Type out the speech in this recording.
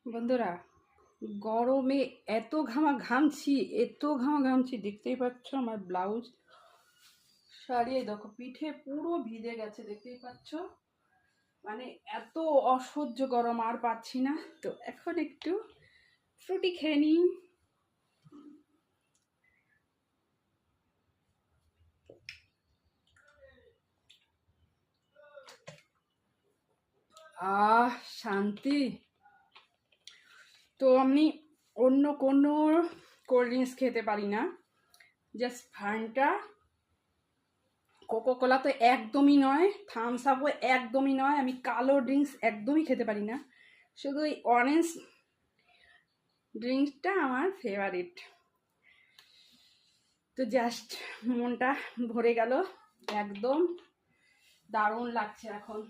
বন্ধুরা, গরমে এত ঘামছি দেখতেই পাচ্ছ। আমার ব্লাউজ শাড়ি দেখো পিঠে পুরো ভিজে গেছে, দেখতেই পাচ্ছ। মানে এত অসহ্য গরম, আর পাচ্ছি না। তো এখন একটু ফ্রুটি খেয়ে নিই। শান্তি। তো আমি অন্য কোনো কোল্ড ড্রিঙ্কস খেতে পারি না, জাস্ট ফান্টা। কোকো কোলা তো একদমই নয়, থামস আপও একদমই নয়। আমি কালো ড্রিঙ্কস একদমই খেতে পারি না, শুধু ওই অরেঞ্জ ড্রিঙ্কসটা আমার ফেভারিট। তো জাস্ট মনটা ভরে গেল, একদম দারুণ লাগছে এখন।